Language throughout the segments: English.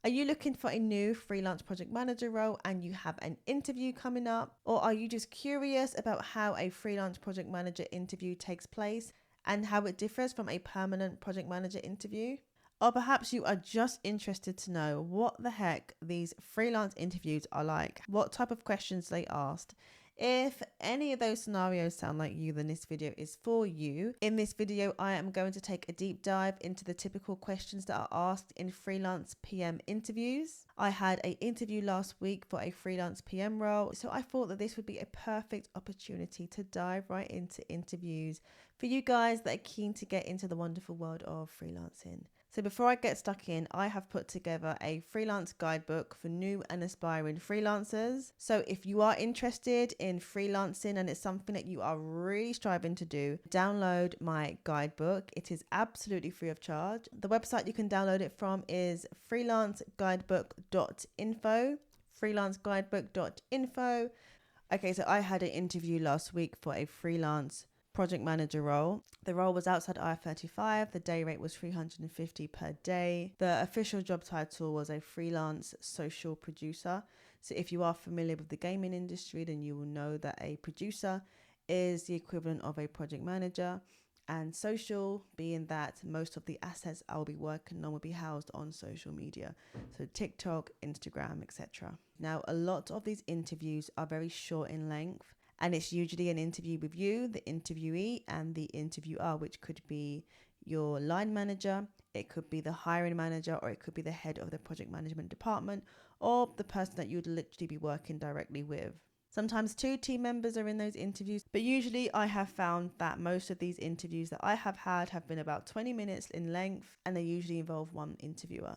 Are you looking for a new freelance project manager role and you have an interview coming up? Or are you just curious about how a freelance project manager interview takes place and how it differs from a permanent project manager interview? Or perhaps you are just interested to know what the heck these freelance interviews are like, what type of questions they asked. If any of those scenarios sound like you, then this video is for you. In this video, I am going to take a deep dive into the typical questions that are asked in freelance PM interviews. I had an interview last week for a freelance PM role, so I thought that this would be a perfect opportunity to dive right into interviews for you guys that are keen to get into the wonderful world of freelancing. So before I get stuck in, I have put together a freelance guidebook for new and aspiring freelancers. So if you are interested in freelancing and it's something that you are really striving to do, download my guidebook. It is absolutely free of charge. The website you can download it from is freelanceguidebook.info. freelanceguidebook.info. Okay, so I had an interview last week for a freelance project manager role. The role was outside IR35. The day rate was $350 per day. The official job title was a freelance social producer. So if you are familiar with the gaming industry, then you will know that a producer is the equivalent of a project manager, and social being that most of the assets I'll be working on will be housed on social media, so TikTok, Instagram, etc. Now, a lot of these interviews are very short in length, and it's usually an interview with you, the interviewee, and the interviewer, which could be your line manager, it could be the hiring manager, or it could be the head of the project management department, or the person that you'd literally be working directly with. Sometimes 2 team members are in those interviews, but usually I have found that most of these interviews that I have had have been about 20 minutes in length, and they usually involve one interviewer.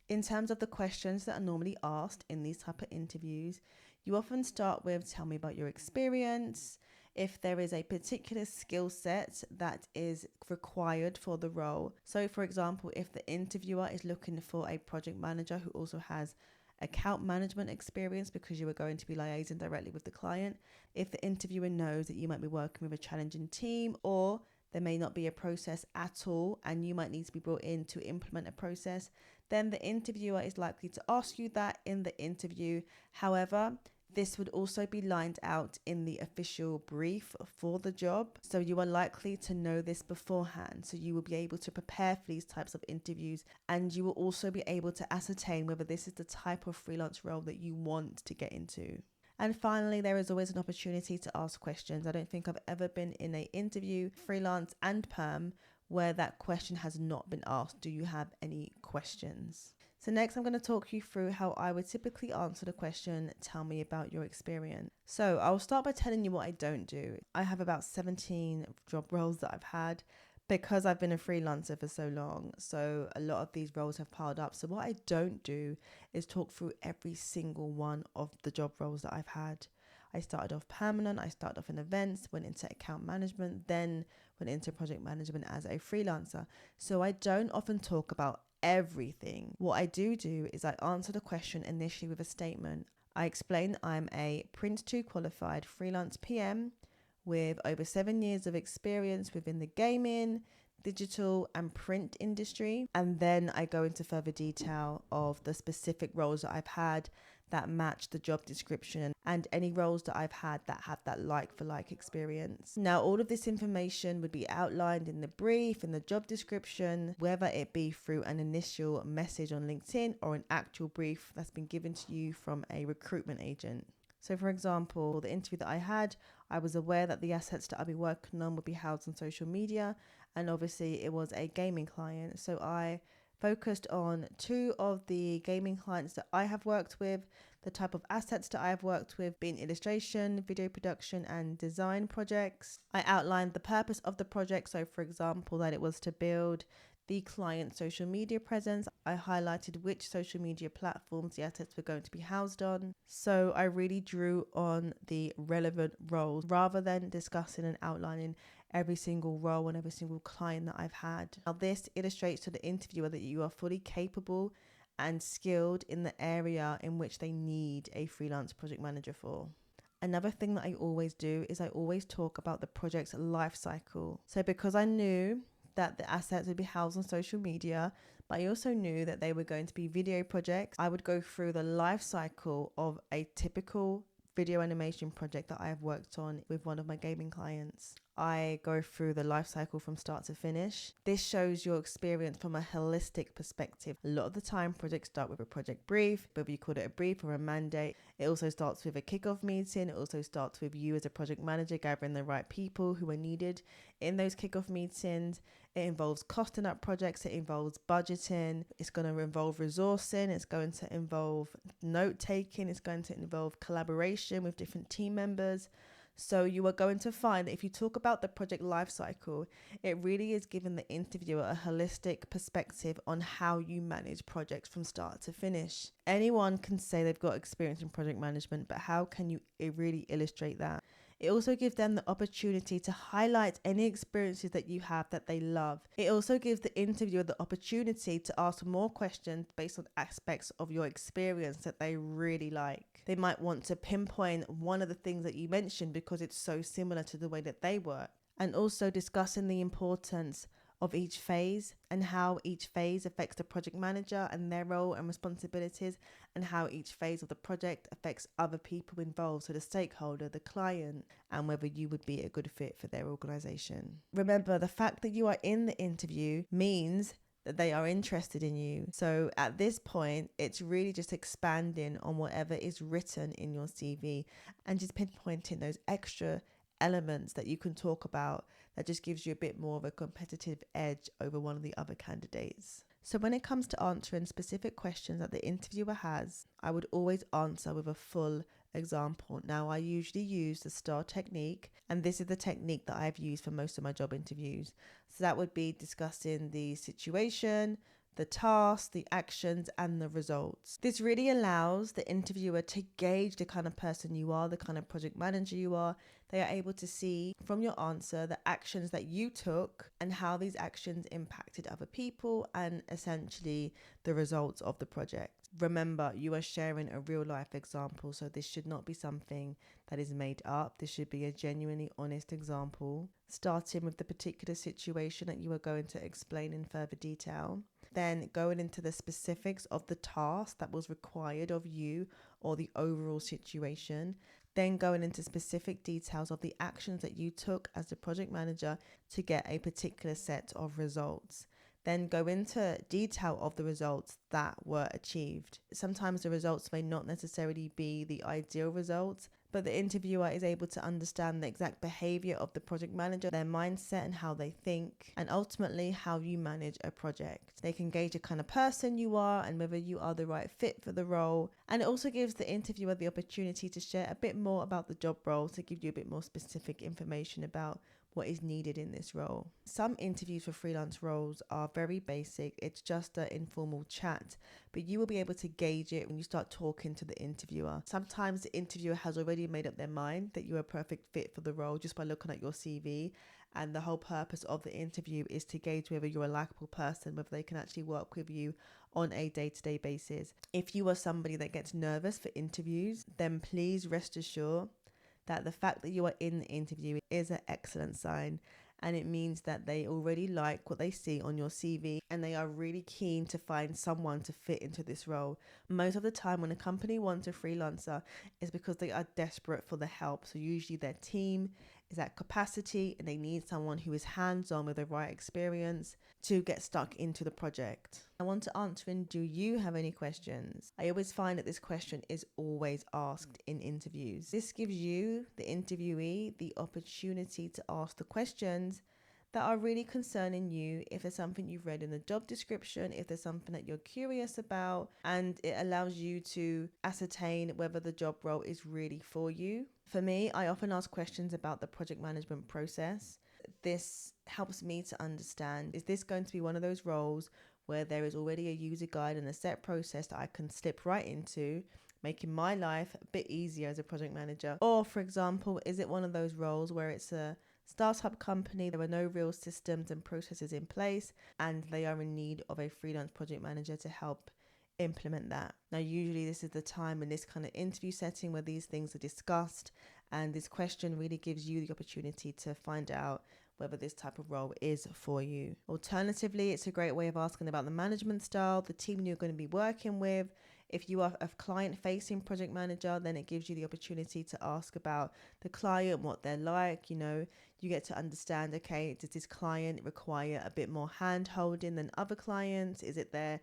In terms of the questions that are normally asked in these type of interviews, you often start with, tell me about your experience, if there is a particular skill set that is required for the role. So for example, if the interviewer is looking for a project manager who also has account management experience because you are going to be liaising directly with the client, if the interviewer knows that you might be working with a challenging team, or there may not be a process at all and you might need to be brought in to implement a process, then the interviewer is likely to ask you that in the interview. However, this would also be lined out in the official brief for the job. So you are likely to know this beforehand. So you will be able to prepare for these types of interviews, and you will also be able to ascertain whether this is the type of freelance role that you want to get into. And finally, there is always an opportunity to ask questions. I don't think I've ever been in an interview, freelance and perm, where that question has not been asked. Do you have any questions? So next I'm going to talk you through how I would typically answer the question, tell me about your experience. So I'll start by telling you what I don't do. I have about 17 job roles that I've had because I've been a freelancer for so long. So a lot of these roles have piled up. So what I don't do is talk through every single one of the job roles that I've had. I started off permanent, I started off in events, went into account management, then went into project management as a freelancer. So I don't often talk about everything. What I do is I answer the question initially with a statement. I explain I'm a Prince 2 qualified freelance PM with over 7 years of experience within the gaming, digital and print industry. And then I go into further detail of the specific roles that I've had that match the job description and any roles that I've had that have that like for like experience. Now, all of this information would be outlined in the brief, in the job description, whether it be through an initial message on LinkedIn or an actual brief that's been given to you from a recruitment agent. So for example, the interview that I had, I was aware that the assets that I'll be working on would be housed on social media, and obviously it was a gaming client. So I focused on 2 of the gaming clients that I have worked with, the type of assets that I have worked with being illustration, video production and design projects. I outlined the purpose of the project. So for example, that it was to build the client's social media presence. I highlighted which social media platforms the assets were going to be housed on. So I really drew on the relevant roles rather than discussing and outlining every single role and every single client that I've had. Now, this illustrates to the interviewer that you are fully capable and skilled in the area in which they need a freelance project manager for. Another thing that I always do is I always talk about the project's life cycle. So because I knew that the assets would be housed on social media, but I also knew that they were going to be video projects. I would go through the life cycle of a typical video animation project that I have worked on with one of my gaming clients. I go through the life cycle from start to finish. This shows your experience from a holistic perspective. A lot of the time, projects start with a project brief, whether you call it a brief or a mandate. It also starts with a kickoff meeting. It also starts with you as a project manager gathering the right people who are needed in those kickoff meetings. It involves costing up projects. It involves budgeting. It's going to involve resourcing. It's going to involve note taking. It's going to involve collaboration with different team members. So you are going to find that if you talk about the project lifecycle, it really is giving the interviewer a holistic perspective on how you manage projects from start to finish. Anyone can say they've got experience in project management, but how can you really illustrate that? It also gives them the opportunity to highlight any experiences that you have that they love. It also gives the interviewer the opportunity to ask more questions based on aspects of your experience that they really like. They might want to pinpoint one of the things that you mentioned because it's so similar to the way that they work. And also discussing the importance of each phase and how each phase affects the project manager and their role and responsibilities, and how each phase of the project affects other people involved, so the stakeholder, the client, and whether you would be a good fit for their organization. Remember, the fact that you are in the interview means that they are interested in you. So at this point, it's really just expanding on whatever is written in your CV and just pinpointing those extra elements that you can talk about that just gives you a bit more of a competitive edge over one of the other candidates. So when it comes to answering specific questions that the interviewer has, I would always answer with a full example. Now, I usually use the STAR technique, and this is the technique that I've used for most of my job interviews. So that would be discussing the situation, the tasks, the actions, and the results. This really allows the interviewer to gauge the kind of person you are, the kind of project manager you are. They are able to see from your answer the actions that you took and how these actions impacted other people and essentially the results of the project. Remember, you are sharing a real life example, so this should not be something that is made up. This should be a genuinely honest example, starting with the particular situation that you are going to explain in further detail. Then going into the specifics of the task that was required of you or the overall situation. Then going into specific details of the actions that you took as the project manager to get a particular set of results. Then go into detail of the results that were achieved. Sometimes the results may not necessarily be the ideal results, but the interviewer is able to understand the exact behavior of the project manager, their mindset and how they think, and ultimately how you manage a project. They can gauge the kind of person you are and whether you are the right fit for the role. And it also gives the interviewer the opportunity to share a bit more about the job role, to give you a bit more specific information about what is needed in this role. Some interviews for freelance roles are very basic. It's just an informal chat, but you will be able to gauge it when you start talking to the interviewer. Sometimes the interviewer has already made up their mind that you're a perfect fit for the role just by looking at your CV. And the whole purpose of the interview is to gauge whether you're a likable person, whether they can actually work with you on a day-to-day basis. If you are somebody that gets nervous for interviews, then please rest assured that the fact that you are in the interview is an excellent sign, and it means that they already like what they see on your CV and they are really keen to find someone to fit into this role. Most of the time when a company wants a freelancer, it's because they are desperate for the help. So usually their team is at capacity and they need someone who is hands-on with the right experience to get stuck into the project. I want to answer in, do you have any questions? I always find that this question is always asked in interviews. This gives you, the interviewee, the opportunity to ask the questions that are really concerning you, if there's something you've read in the job description, if there's something that you're curious about, and it allows you to ascertain whether the job role is really for you. For me, I often ask questions about the project management process. This helps me to understand, is this going to be one of those roles where there is already a user guide and a set process that I can slip right into, making my life a bit easier as a project manager? Or, for example, is it one of those roles where it's a startup company, there are no real systems and processes in place, and they are in need of a freelance project manager to help implement that? Now, usually this is the time in this kind of interview setting where these things are discussed, and this question really gives you the opportunity to find out whether this type of role is for you. Alternatively, it's a great way of asking about the management style, the team you're going to be working with. If you are a client-facing project manager, then it gives you the opportunity to ask about the client, what they're like. You get to understand, okay, does this client require a bit more hand-holding than other clients? Is it their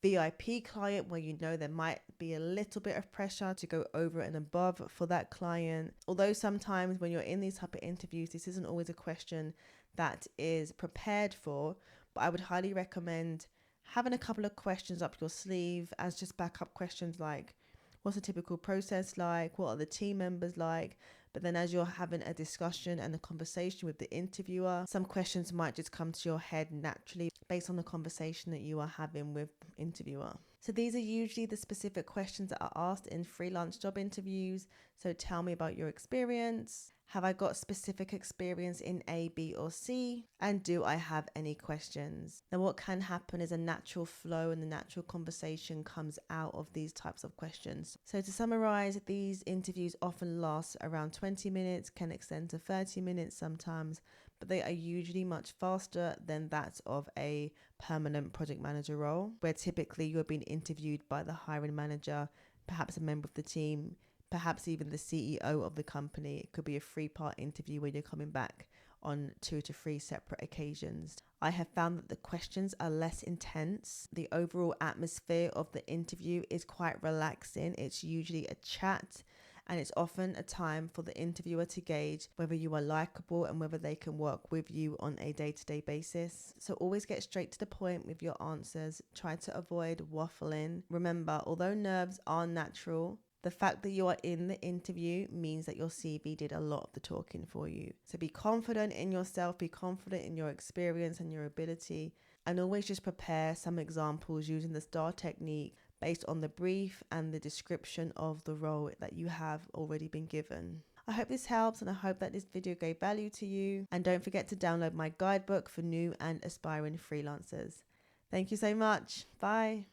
VIP client where there might be a little bit of pressure to go over and above for that client? Although sometimes when you're in these type of interviews, this isn't always a question that is prepared for, but I would highly recommend having a couple of questions up your sleeve as just backup questions, like what's a typical process like? What are the team members like? But then as you're having a discussion and a conversation with the interviewer, some questions might just come to your head naturally based on the conversation that you are having with the interviewer. So these are usually the specific questions that are asked in freelance job interviews. So tell me about your experience. Have I got specific experience in A, B, or C? And do I have any questions? Now, what can happen is a natural flow and the natural conversation comes out of these types of questions. So to summarize, these interviews often last around 20 minutes, can extend to 30 minutes sometimes, but they are usually much faster than that of a permanent project manager role, where typically you're being interviewed by the hiring manager, perhaps a member of the team, perhaps even the CEO of the company. It could be a 3-part interview where you're coming back on 2 to 3 separate occasions. I have found that the questions are less intense. The overall atmosphere of the interview is quite relaxing. It's usually a chat, and it's often a time for the interviewer to gauge whether you are likable and whether they can work with you on a day-to-day basis. So always get straight to the point with your answers. Try to avoid waffling. Remember, although nerves are natural, the fact that you are in the interview means that your CV did a lot of the talking for you. So be confident in yourself, be confident in your experience and your ability, and always just prepare some examples using the STAR technique based on the brief and the description of the role that you have already been given. I hope this helps, and I hope that this video gave value to you. And don't forget to download my guidebook for new and aspiring freelancers. Thank you so much. Bye.